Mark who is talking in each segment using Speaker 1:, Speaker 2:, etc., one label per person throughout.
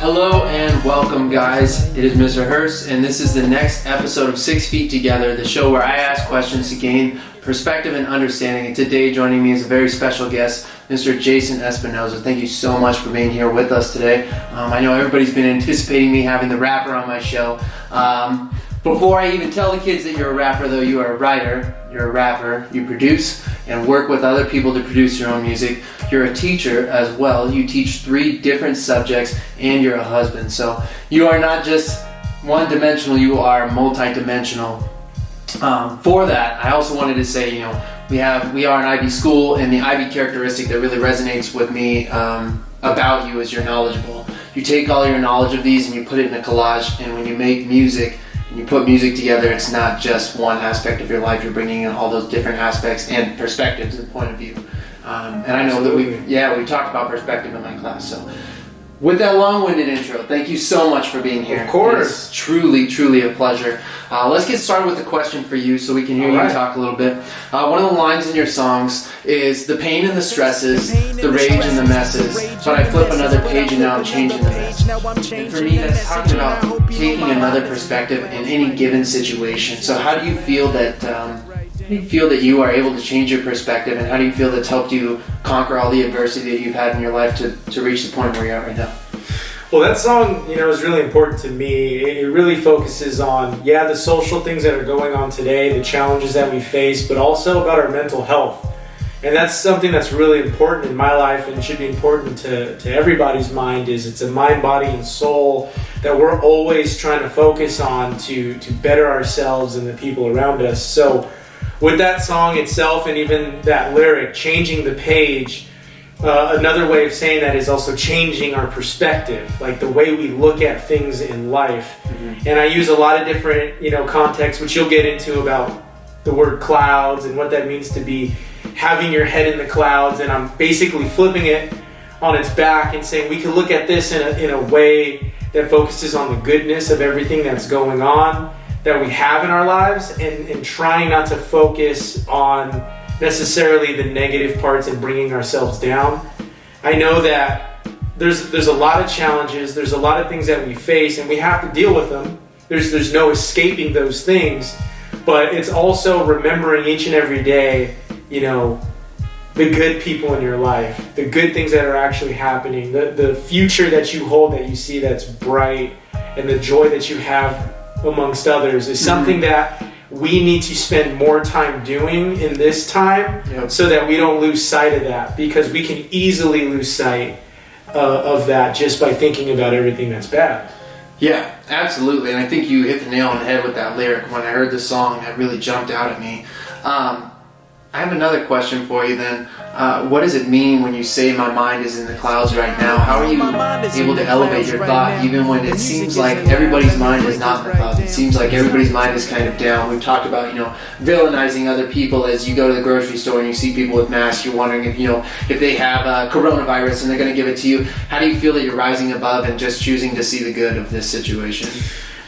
Speaker 1: Hello and welcome, guys. It is Mr. Hurst, and this is the next episode of 6 Feet Together, the show where I ask questions to gain perspective and understanding. And today joining me is a very special guest, Mr. Jason Espinoza. Thank you so much for being here with us today. I know everybody's been anticipating me having the rapper on my show. Before I even tell the kids that you're a rapper, though, you are a writer, you're a rapper, you produce and work with other people to produce your own music. You're a teacher as well. You teach 3 different subjects and you're a husband. So you are not just one-dimensional, you are multi-dimensional. For that, I also wanted to say, we are an IB school, and the IB characteristic that really resonates with me about you is you're knowledgeable. You take all your knowledge of these and you put it in a collage, and when you make music, and you put music together, it's not just one aspect of your life. You're bringing in all those different aspects and perspectives and point of view. And I know that we've talked about perspective in my class. So with that long-winded intro, thank you so much for being here.
Speaker 2: Of course.
Speaker 1: It's truly a pleasure. Let's get started with a question for you so we can hear you talk a little bit. One of the lines in your songs is the pain and the stresses, the rage and the messes, but I flip another page and now I'm changing the mess. And for me, that's talking about taking another perspective in any given situation. So how do you feel that you are able to change your perspective, and how do you feel that's helped you conquer all the adversity that you've had in your life to reach the point where you're at right now?
Speaker 2: Well, that song, is really important to me. It really focuses on, the social things that are going on today, the challenges that we face, but also about our mental health. And that's something that's really important in my life and should be important to everybody's mind. Is it's a mind, body, and soul that we're always trying to focus on to better ourselves and the people around us. So with that song itself and even that lyric, changing the page, another way of saying that is also changing our perspective, like the way we look at things in life. Mm-hmm. And I use a lot of different, contexts, which you'll get into about the word clouds and what that means to be having your head in the clouds. And I'm basically flipping it on its back and saying we can look at this in a way that focuses on the goodness of everything that's going on, that we have in our lives, and trying not to focus on necessarily the negative parts and bringing ourselves down. I know that there's a lot of challenges, there's a lot of things that we face, and we have to deal with them. There's no escaping those things, but it's also remembering each and every day, the good people in your life, the good things that are actually happening, the future that you hold that you see that's bright, and the joy that you have amongst others is something that we need to spend more time doing in this time, so that we don't lose sight of that, because we can easily lose sight of that just by thinking about everything that's bad.
Speaker 1: Yeah, absolutely. And I think you hit the nail on the head with that lyric. When I heard the song, it really jumped out at me. I have another question for you then. What does it mean when you say my mind is in the clouds right now? How are you able to elevate your thought even when it seems like everybody's mind is not in the clouds? It seems like everybody's mind is kind of down. We've talked about, villainizing other people. As you go to the grocery store and you see people with masks, you're wondering if they have coronavirus and they're going to give it to you. How do you feel that you're rising above and just choosing to see the good of this situation?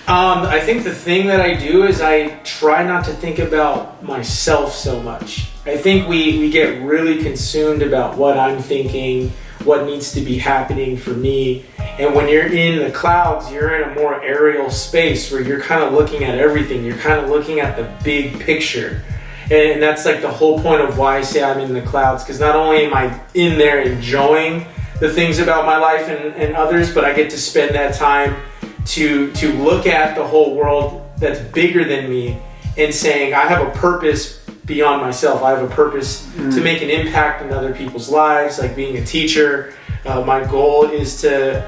Speaker 2: I think the thing that I do is I try not to think about myself so much. I think we get really consumed about what I'm thinking, what needs to be happening for me. And when you're in the clouds, you're in a more aerial space where you're kind of looking at everything. You're kind of looking at the big picture. And that's like the whole point of why I say I'm in the clouds, because not only am I in there enjoying the things about my life and others, but I get to spend that time to look at the whole world that's bigger than me and saying I have a purpose beyond myself. I have a purpose to make an impact in other people's lives, like being a teacher. My goal is to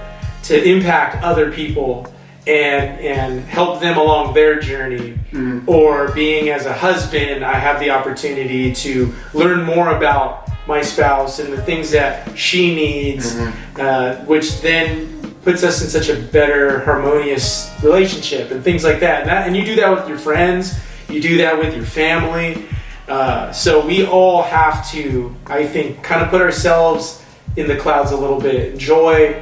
Speaker 2: impact other people and help them along their journey. Or being as a husband, I have the opportunity to learn more about my spouse and the things that she needs, which then puts us in such a better, harmonious relationship and things like that. And you do that with your friends, you do that with your family. So we all have to, I think, kind of put ourselves in the clouds a little bit, enjoy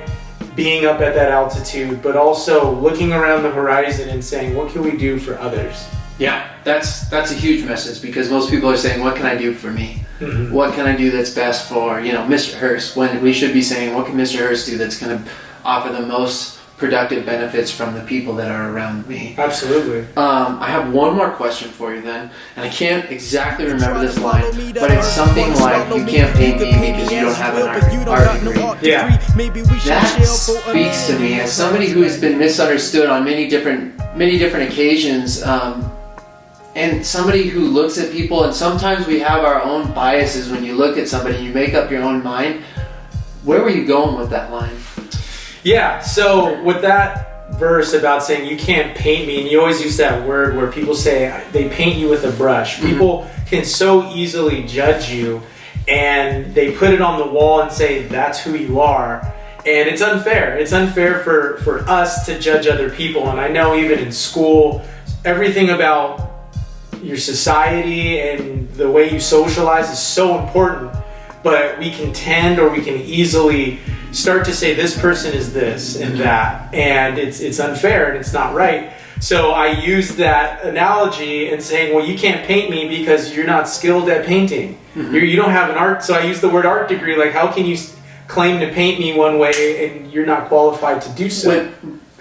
Speaker 2: being up at that altitude, but also looking around the horizon and saying, what can we do for others?
Speaker 1: Yeah, that's a huge message, because most people are saying, what can I do for me? What can I do that's best for, Mr. Hurst, when we should be saying, what can Mr. Hurst do that's going to offer the most productive benefits from the people that are around me.
Speaker 2: Absolutely.
Speaker 1: I have one more question for you then, and I can't exactly remember this line, but it's something like, you can't paint me because you don't have an art degree.
Speaker 2: Yeah.
Speaker 1: That speaks to me as somebody who has been misunderstood on many different occasions, and somebody who looks at people, and sometimes we have our own biases when you look at somebody, you make up your own mind. Where were you going with that line?
Speaker 2: Yeah, so with that verse about saying you can't paint me, and you always use that word where people say they paint you with a brush. People can so easily judge you, and they put it on the wall and say that's who you are. And it's unfair. It's unfair for us to judge other people. And I know even in school, everything about your society and the way you socialize is so important. But we can tend, or we can easily start to say this person is this and that, and it's unfair and it's not right. So I use that analogy and saying, well, you can't paint me because you're not skilled at painting. You don't have an art. So I use the word art degree. Like, how can you claim to paint me one way and you're not qualified to do so?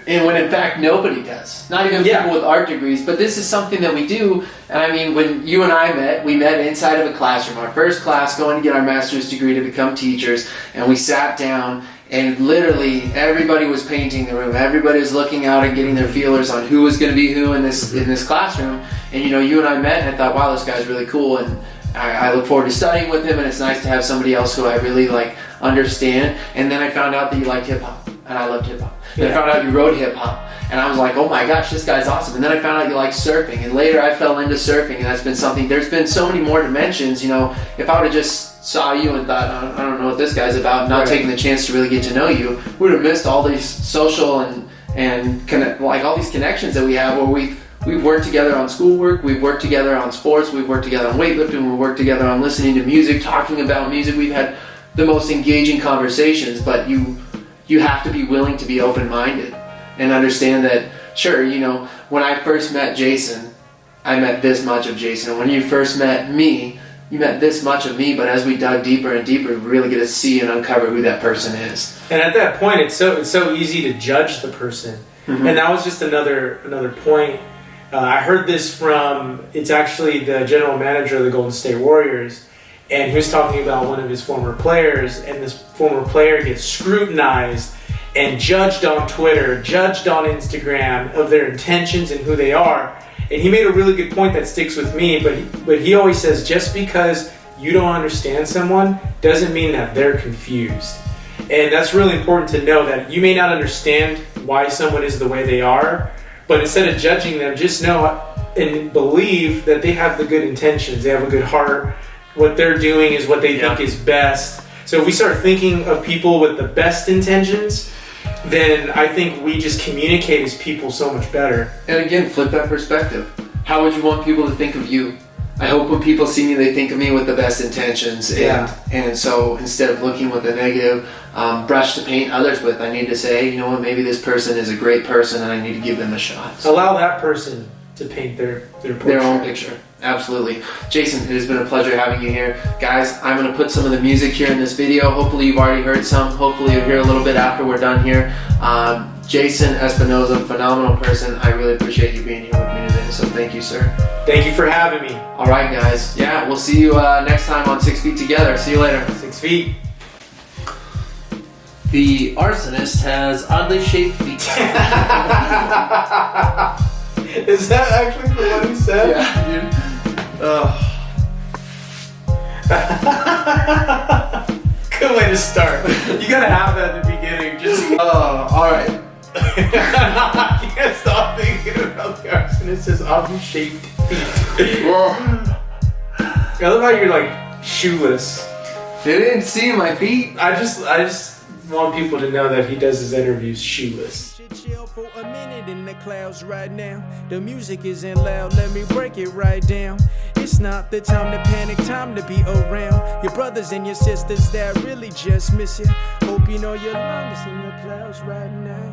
Speaker 1: When in fact nobody does. Not even people with art degrees, but this is something that we do. And I mean, when you and I met, we met inside of a classroom, our first class, going to get our master's degree to become teachers, and we sat down, and literally everybody was painting the room. Everybody was looking out and getting their feelers on who was going to be who in this classroom. And you and I met, and I thought, wow, this guy's really cool, and I look forward to studying with him, and it's nice to have somebody else who I really understand. And then I found out that you liked hip hop, and I loved hip hop. Then I found out you wrote hip hop, and I was like, oh my gosh, this guy's awesome. And then I found out you like surfing, and later I fell into surfing, and that's been something. There's been so many more dimensions. If I would have just saw you and thought, I don't know what this guy's about, not taking the chance to really get to know you, we would have missed all these social and all these connections that we have, where we've worked together on schoolwork, we've worked together on sports, we've worked together on weightlifting, we've worked together on listening to music, talking about music. We've had the most engaging conversations, but you have to be willing to be open-minded and understand that, sure, when I first met Jason, I met this much of Jason. And when you first met me, you met this much of me, but as we dug deeper and deeper, we really get to see and uncover who that person is.
Speaker 2: And at that point, it's so easy to judge the person. And that was just another point. I heard this from, it's actually the general manager of the Golden State Warriors, and he was talking about one of his former players, and this former player gets scrutinized and judged on Twitter, judged on Instagram of their intentions and who they are. And he made a really good point that sticks with me, but he always says, just because you don't understand someone doesn't mean that they're confused. And that's really important to know, that you may not understand why someone is the way they are, but instead of judging them, just know and believe that they have the good intentions, they have a good heart. What they're doing is what they think is best. So if we start thinking of people with the best intentions, then I think we just communicate as people so much better.
Speaker 1: And again, flip that perspective. How would you want people to think of you? I hope when people see me, they think of me with the best intentions. And so instead of looking with a negative brush to paint others with, I need to say, you know what, maybe this person is a great person and I need to give them a shot. So
Speaker 2: allow that person to paint their
Speaker 1: own picture. Absolutely. Jason, it has been a pleasure having you here. Guys, I'm going to put some of the music here in this video. Hopefully you've already heard some. Hopefully you'll hear a little bit after we're done here. Jason Espinoza, phenomenal person. I really appreciate you being here with me today. So thank you, sir.
Speaker 2: Thank you for having me.
Speaker 1: All right, guys. Yeah, we'll see you next time on 6 Feet Together. See you later.
Speaker 2: 6 feet.
Speaker 3: The arsonist has oddly shaped feet.
Speaker 2: Is that actually for what he said?
Speaker 1: Yeah, dude.
Speaker 2: Good way to start. You gotta have that at the beginning. Just.
Speaker 1: All right.
Speaker 2: I can't stop thinking about the arsonist's oddly shaped feet. I love how you're like shoeless.
Speaker 1: They didn't see my feet.
Speaker 2: I just want people to know that he does his interviews shoeless.
Speaker 4: Chill for a minute in the clouds right now. The music isn't loud, let me break it right down. It's not the time to panic, time to be around your brothers and your sisters that really just miss you. Hope you know your love is in the clouds right now.